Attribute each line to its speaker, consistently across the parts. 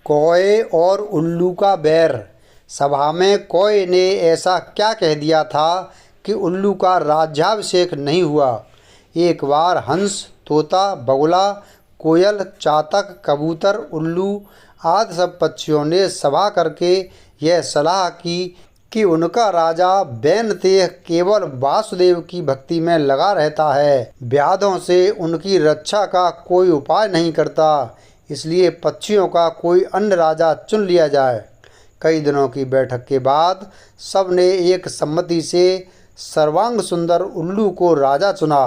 Speaker 1: कौए और उल्लू का बैर। सभा में कौए ने ऐसा क्या कह दिया था कि उल्लू का राज्याभिषेक नहीं हुआ। एक बार हंस, तोता, बगुला, कोयल, चातक, कबूतर, उल्लू आदि सब पक्षियों ने सभा करके यह सलाह की कि उनका राजा वैनतेय केवल वासुदेव की भक्ति में लगा रहता है, व्याधों से उनकी रक्षा का कोई उपाय नहीं करता, इसलिए पक्षियों का कोई अन्य राजा चुन लिया जाए। कई दिनों की बैठक के बाद सब ने एक सम्मति से सर्वांग सुंदर उल्लू को राजा चुना।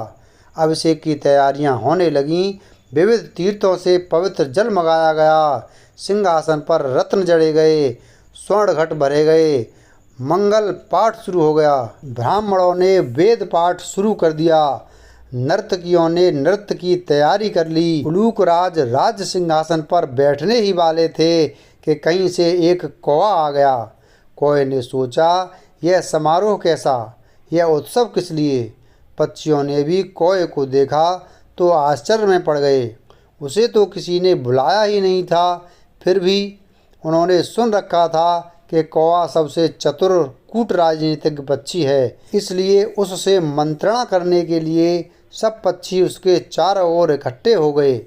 Speaker 1: अभिषेक की तैयारियां होने लगीं। विविध तीर्थों से पवित्र जल मंगाया गया, सिंहासन पर रत्न जड़े गए, स्वर्ण घट भरे गए, मंगल पाठ शुरू हो गया। ब्राह्मणों ने वेद पाठ शुरू कर दिया, नर्तकियों ने नृत्य की तैयारी कर ली। उलूक राज राज्य सिंहासन पर बैठने ही वाले थे कि कहीं से एक कौवा आ गया। कौवे ने सोचा, यह समारोह कैसा, यह उत्सव किस लिए। पक्षियों ने भी कौवे को देखा तो आश्चर्य में पड़ गए। उसे तो किसी ने बुलाया ही नहीं था, फिर भी उन्होंने सुन रखा था कि कौवा सबसे चतुर कूट राजनीतिक पक्षी है, इसलिए उससे मंत्रणा करने के लिए सब पक्षी उसके चारों ओर इकट्ठे हो गए।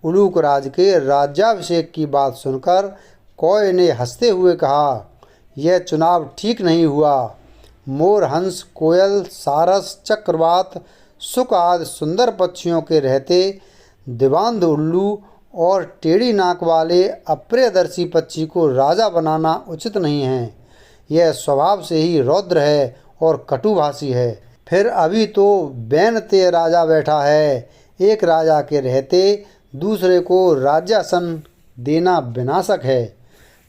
Speaker 1: उलूक राज के राज्याभिषेक की बात सुनकर कौवे ने हंसते हुए कहा, यह चुनाव ठीक नहीं हुआ। मोर, हंस, कोयल, सारस, चक्रवात, शुक आदि सुंदर पक्षियों के रहते दिवांध उल्लू और टेढ़ी नाक वाले अप्रियदर्शी पक्षी को राजा बनाना उचित नहीं है। यह स्वभाव से ही रौद्र है और कटुभाषी है। फिर अभी तो वैनतेय राजा बैठा है, एक राजा के रहते दूसरे को राज्यासन देना विनाशक है।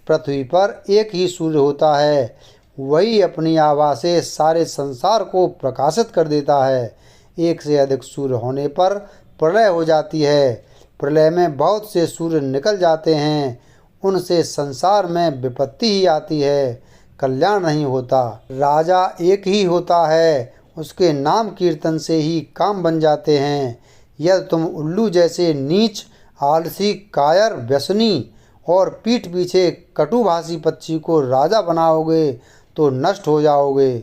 Speaker 1: पृथ्वी पर एक ही सूर्य होता है, वही अपनी आभा से सारे संसार को प्रकाशित कर देता है। एक से अधिक सूर्य होने पर प्रलय हो जाती है। प्रलय में बहुत से सूर्य निकल जाते हैं, उनसे संसार में विपत्ति ही आती है, कल्याण नहीं होता। राजा एक ही होता है, उसके नाम कीर्तन से ही काम बन जाते हैं। यदि तुम उल्लू जैसे नीच, आलसी, कायर, व्यसनी और पीठ पीछे कटुभाषी पक्षी को राजा बनाओगे तो नष्ट हो जाओगे।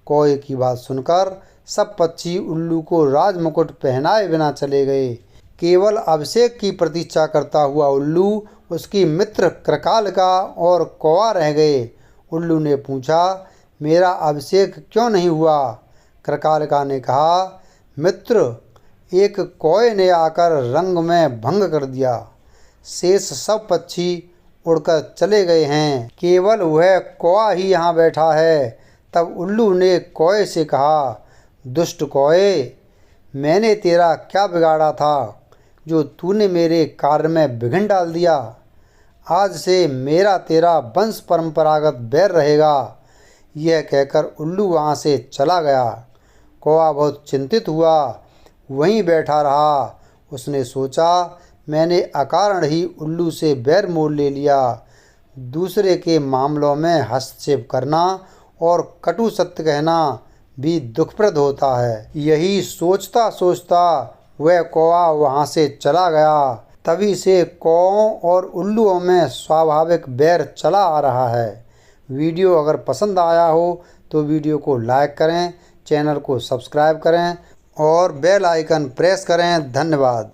Speaker 1: कौवे की बात सुनकर सब पक्षी उल्लू को राजमुकुट पहनाए बिना चले गए। केवल अभिषेक की प्रतीक्षा करता हुआ उल्लू, उसकी मित्र कृकालिका और कौवा रह गए। उल्लू ने पूछा, मेरा अभिषेक क्यों नहीं हुआ। कृकालिका ने कहा, मित्र, एक कौवे ने आकर रंग में भंग कर दिया। शेष सब पक्षी उड़कर चले गए हैं, केवल वह कौवा ही यहाँ बैठा है। तब उल्लू ने कौवे से कहा, दुष्ट कौवे, मैंने तेरा क्या बिगाड़ा था जो तूने मेरे कार्य में विघ्न डाल दिया। आज से मेरा तेरा वंश परंपरागत बैर रहेगा। यह कहकर उल्लू वहाँ से चला गया। कौवा बहुत चिंतित हुआ, वहीं बैठा रहा। उसने सोचा, मैंने अकारण ही उल्लू से बैर मोल ले लिया। दूसरे के मामलों में हस्तक्षेप करना और कटु सत्य कहना भी दुखप्रद होता है। यही सोचता सोचता वह कौवा वहाँ से चला गया। तभी से कौवों और उल्लुओं में स्वाभाविक बैर चला आ रहा है। वीडियो अगर पसंद आया हो तो वीडियो को लाइक करें, चैनल को सब्सक्राइब करें और बेल आइकन प्रेस करें। धन्यवाद।